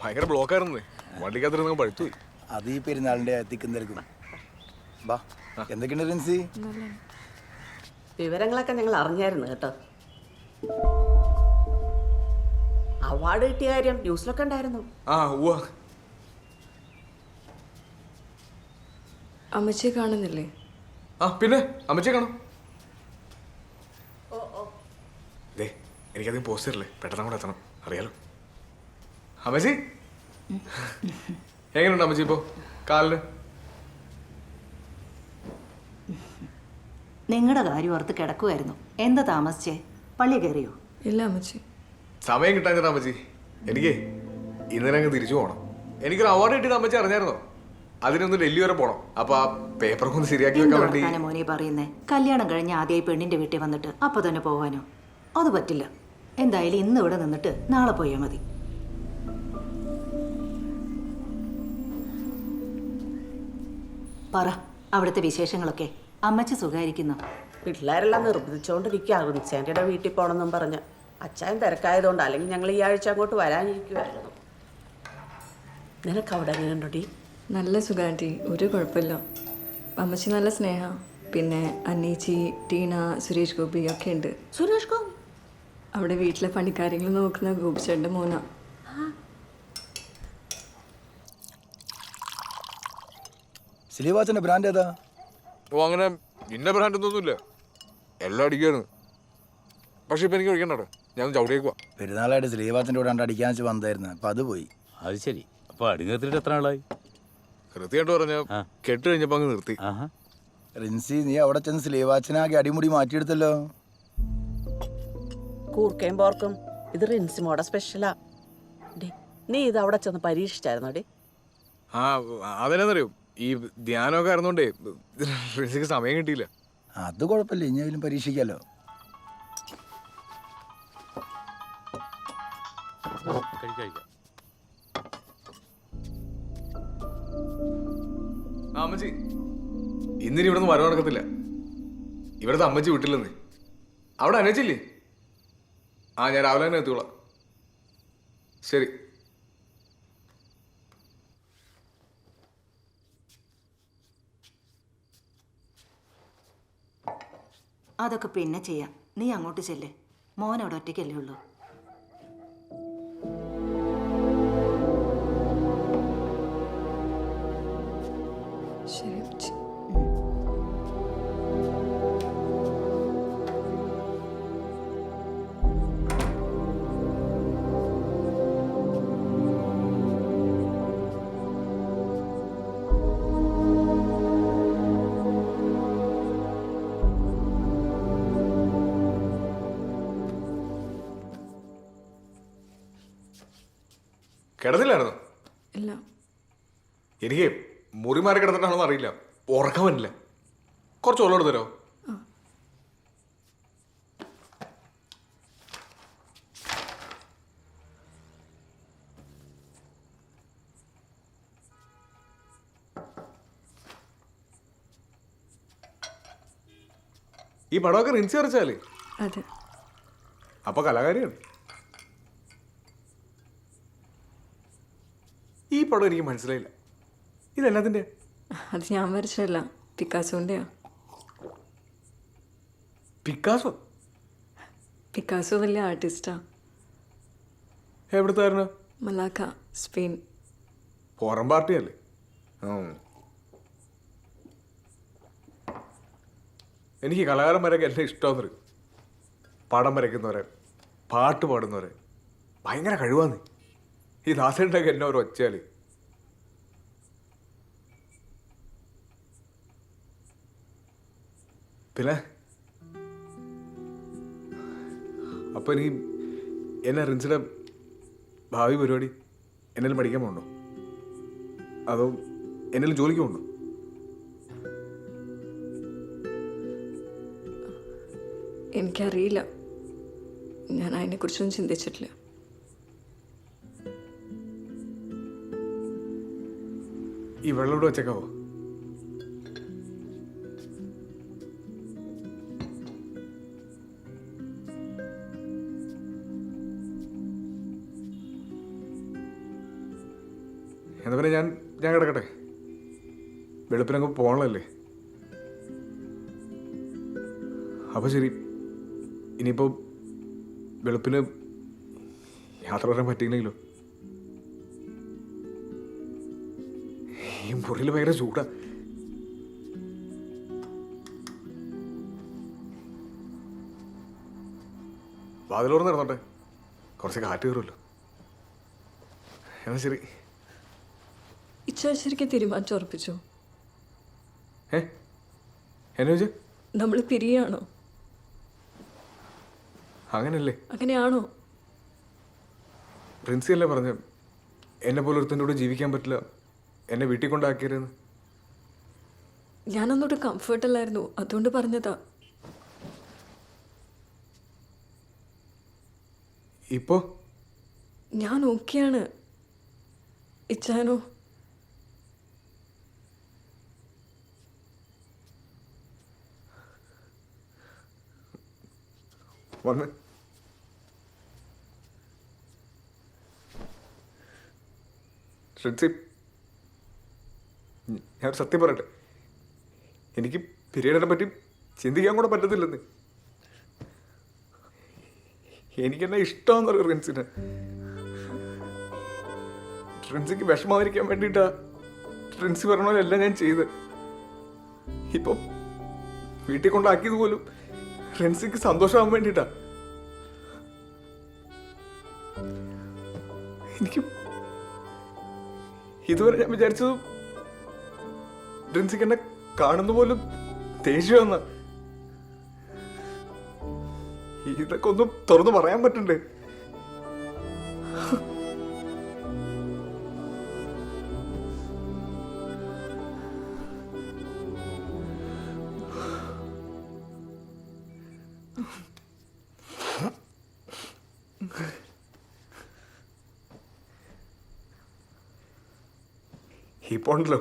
ഭയങ്കര ബ്ലോക്കായിരുന്നു. വണ്ടിക്കകത്തിരുന്ന് പഴുത്തു. അത് ഈ പെരുന്നാളിന്റെ തിക്കും ബാ എന്തൊക്കെയുണ്ട് റിൻസി? വിവരങ്ങളൊക്കെ ഞങ്ങൾ അറിഞ്ഞായിരുന്നു കേട്ടോ. അവാർഡ് കിട്ടിയ കാര്യം ന്യൂസിലൊക്കെ ഉണ്ടായിരുന്നു. അമ്മച്ചിയെ കാണുന്നില്ലേ? പിന്നെ അമ്മച്ചിയെ കാണാം. എനിക്കധികം പോസ്റ്ററില്ലേ, പെട്ടെന്ന് കൂടെ എത്തണം, അറിയാലോ. അമ്മച്ചി എങ്ങനെയുണ്ട് അമ്മച്ചി ഇപ്പോ കാലിന്? നിങ്ങളുടെ കാര്യം ഓർത്ത് കിടക്കുമായിരുന്നു. എന്താ താമസിച്ചേ? പള്ളി കയറിയോ? ഇല്ല അമ്മച്ചി, സമയം കിട്ടാൻ അമ്മച്ചി. എനിക്ക് ഇന്നലെ അങ്ങ് തിരിച്ചു പോകണം. എനിക്കൊരു അവാർഡ് കിട്ടിയത് അമ്മച്ചി അറിഞ്ഞായിരുന്നോ? അതിനൊന്ന് ഡൽഹി വരെ പോണം. അപ്പൊ ആ പേപ്പറൊക്കെ ഒന്ന് ശരിയാക്കി വെക്കാൻ വേണ്ടി. മോനെ പറയുന്നേ, കല്യാണം കഴിഞ്ഞ് ആദ്യമായി പെണ്ണിന്റെ വീട്ടിൽ വന്നിട്ട് അപ്പൊ തന്നെ പോവാനോ? അത് പറ്റില്ല. എന്തായാലും ഇന്ന് ഇവിടെ നിന്നിട്ട് നാളെ പോയാൽ മതി. പറ, അവിടുത്തെ വിശേഷങ്ങളൊക്കെ. അമ്മച്ചി സുഖായിരിക്കുന്നു? പിള്ളേരെല്ലാം നിർബന്ധിച്ചുകൊണ്ടിരിക്കുക റിൻസാൻറ്റിയുടെ വീട്ടിൽ പോകണമെന്നും പറഞ്ഞ്. അച്ചായൻ തിരക്കായതുകൊണ്ട്, അല്ലെങ്കിൽ ഞങ്ങൾ ഈ ആഴ്ച അങ്ങോട്ട് വരാനിരിക്കുമായിരുന്നു. നിനക്ക് അവിടെ എങ്ങനെയുണ്ടോടി? നല്ല സുഖാൻറ്റി, ഒരു കുഴപ്പമില്ല. അമ്മച്ചി നല്ല സ്നേഹ. പിന്നെ അന്നീച്ചി, ടീന, സുരേഷ് ഗോപി ഒക്കെ ഉണ്ട്. സുരേഷ് ഗോപി അവിടെ വീട്ടിലെ പണിക്കാര്യങ്ങൾ നോക്കുന്ന ഗോപിച്ചേട്ടൻ്റെ മോനാ. സ്ലീവാച്ചിന്റെ ബ്രാൻഡ് ഏതാ? അങ്ങനെ ഇന്ന ബ്രാൻഡ് ഒന്നുമില്ല, എല്ലാം അടിക്കായിരുന്നു. പക്ഷെ ഇപ്പൊ എനിക്ക് ഒഴിക്കണ്ടോ, ഞാൻ ചവിടിയേക്കുവാ. പെരുന്നാളായിട്ട് സ്ലീവാച്ചിന്റെ കൂടെ അടിക്കാൻ വെച്ച് വന്നായിരുന്നു, അപ്പൊ അത് പോയി. അത് ശരി. അപ്പൊ അടി നിർത്തിയിട്ട് എത്ര ആളായി? കൃത്യമായിട്ട് പറഞ്ഞ കെട്ട് കഴിഞ്ഞപ്പോ അങ്ങ് നിർത്തി. റിൻസി, നീ അവിടെ ചെന്ന് സ്ലീവാച്ചിനാകെ അടിമുടി മാറ്റിയെടുത്തല്ലോ. കൂർക്കയും പോർക്കും ഇത് റിൻസിമോടെ സ്പെഷ്യലാ. നീ ഇത് അവിടെ ചെന്ന് പരീക്ഷിച്ചായിരുന്നോ ഡി? അതെന്നറിയോ, ഈ ധ്യാനമൊക്കെ ആയിരുന്നോണ്ടേ റിൻസിക്ക് സമയം കിട്ടിയില്ല. അത് കുഴപ്പമില്ല, ഇനിയെങ്കിലും പരീക്ഷിക്കാലോ. അമ്മച്ചി ഇന്നിനി ഇവിടെ നിന്ന് വരവ് നടക്കത്തില്ല. ഇവിടുത്തെ അമ്മച്ചി വിട്ടില്ലെന്ന്. അവിടെ അനച്ചില്ലേ? ഞാൻ രാവിലെ തന്നെ എത്തിക്കോളാം. ശരി. അതൊക്കെ പിന്നെ ചെയ്യാം. നീ അങ്ങോട്ട് ചെല്ലേ. മോൻ അവിടെ ഒറ്റയ്ക്കല്ലേ ഉള്ളൂ. ശരി അമ്മച്ചി. കിടന്നില്ലായിരുന്നു? ഇല്ല. എനിക്ക് മുറി മാറി കിടന്നിട്ടാണെന്ന് അറിയില്ല, ഉറക്കം പറ്റില്ല. കുറച്ച് വെള്ളം എടുത്തരോ? ഈ പടമൊക്കെ റിൻസി വരച്ചാലേ? അതെ. അപ്പൊ കലാകാരിയാണ്. ഈ പടം എനിക്ക് മനസ്സിലായില്ല, ഇതെല്ലാത്തിന്റെ? അത് ഞാൻ വരച്ചതല്ല, പിക്കാസോൻ്റെയാ. പിക്കാസോ? പിക്കാസോ വലിയ ആർട്ടിസ്റ്റാ. എവിടുത്തായിരുന്നു? മലാക്ക, സ്പെയിൻ. ഫോറൻ പാർട്ടിയല്ലേ? എനിക്ക് കലാകാരന്മാരൊക്കെ എല്ലാം ഇഷ്ടമെന്ന്. പടം വരയ്ക്കുന്നവരെ, പാട്ട് പാടുന്നവരെ ഭയങ്കര കഴിവാന്ന്. ഈ ദാസേട്ടൊക്കെ എന്നെ ഒരു ഒച്ചാല്. പിന്നെ അപ്പൊ ഇനി എന്നെ റിൻസിയുടെ ഭാവി പരിപാടി എന്നേലും പഠിക്കാൻ പോകണ്ടോ, അതോ എന്നേലും ജോലിക്ക് പോകണ്ടോ? എനിക്കറിയില്ല, ഞാൻ അതിനെക്കുറിച്ചൊന്നും ചിന്തിച്ചിട്ടില്ല. ഈ വെള്ളം ഇവിടെ വെച്ചേക്കാവോ? എന്നാ പിന്നെ ഞാൻ കിടക്കട്ടെ, വെളുപ്പിനങ്ങ് പോകണല്ലേ. അപ്പോൾ ശരി, ഇനിയിപ്പോൾ വെളുപ്പിന് യാത്ര വരാൻ പറ്റിയില്ലെങ്കിലോ? ഈ മുറിയിൽ ഭയങ്കര ചൂടാ. വാതിലോർന്ന് നടന്നോട്ടെ, കുറച്ച് കാറ്റ് കയറുമല്ലോ. എന്നാ ശരി. ഇച്ഛ ശരിക്കും തീരുമാനിച്ചുറപ്പിച്ചോ? എന്നെ വെച്ച് നമ്മൾ പിരിയാണോ? അങ്ങനല്ലേ? അങ്ങനെയാണോ? പ്രിൻസി അല്ലേ പറഞ്ഞ എന്നെ പോലെ ഒരുത്തൻ്റെ കൂടെ ജീവിക്കാൻ പറ്റില്ല, എന്നെ വീട്ടിൽ കൊണ്ടാക്കിയതെന്ന്. ഞാനൊന്നുകൂടെ കംഫർട്ടല്ലായിരുന്നു, അതുകൊണ്ട് പറഞ്ഞതാ. ഇപ്പോ ഞാൻ ഓക്കെയാണ്. ഇച്ചാനോ? വന്ന് ഞാൻ സത്യം പറയട്ടെ, എനിക്ക് പിരീഡിനെ പറ്റി ചിന്തിക്കാൻ കൂടെ പറ്റത്തില്ലെന്ന്. എനിക്കെന്നെ ഇഷ്ടമാണെന്ന് പറയും റിൻസിന്. റിൻസിക്ക് വിഷമായിരിക്കാൻ വേണ്ടിയിട്ടാ റിൻസി പറഞ്ഞ പോലെ എല്ലാം ഞാൻ ചെയ്ത്. ഇപ്പം വീട്ടിൽ കൊണ്ടാക്കിയത് പോലും റിൻസിക്ക് സന്തോഷമാകാൻ വേണ്ടിയിട്ടാ. എനിക്ക് ഇതുവരെ ഞാൻ വിചാരിച്ചത് റിൻസിക്ക് എന്നെ കാണുന്ന പോലും ദേഷ്യമെന്ന. ഇതൊക്കെ ഒന്നും തുറന്നു പറയാൻ പറ്റണ്ടേ? ഇപ്പൊ ഉണ്ടല്ലോ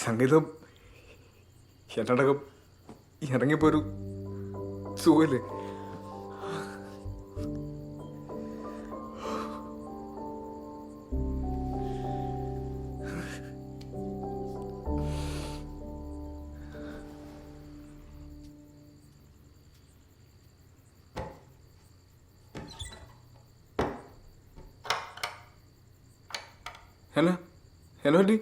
സംഗീതം എന്നടക്കം ഇറങ്ങിപ്പോരു സുഖല്ലേ. എന്നാ പറ്റി?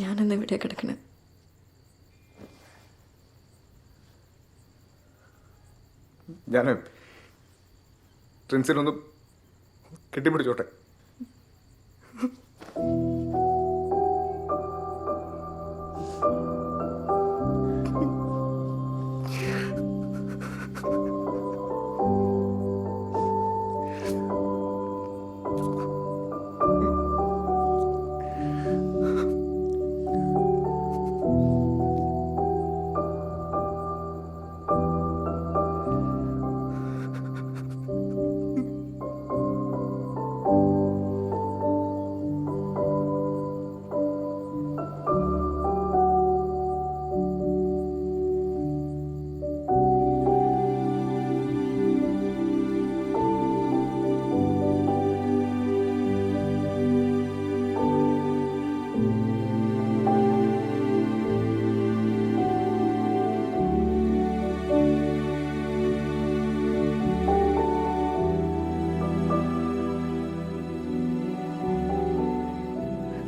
ഞാനെന്ന് എവിടെ കിടക്കണേ? ഞാൻ പ്രിൻസിനൊന്ന് കെട്ടിപ്പിടിച്ചോട്ടെ.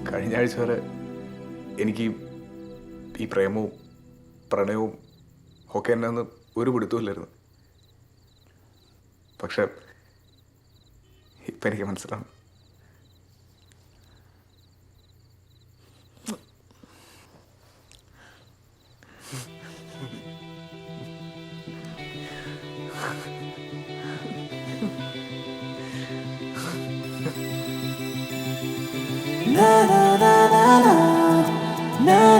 കഴിഞ്ഞ ആഴ്ച വരെ എനിക്ക് ഈ പ്രേമവും പ്രണയവും ഒക്കെ എന്നാന്ന് ഒരു പിടുത്തമില്ലായിരുന്നു. പക്ഷെ ഇപ്പം എനിക്ക് മനസ്സിലാവും. na na na na na na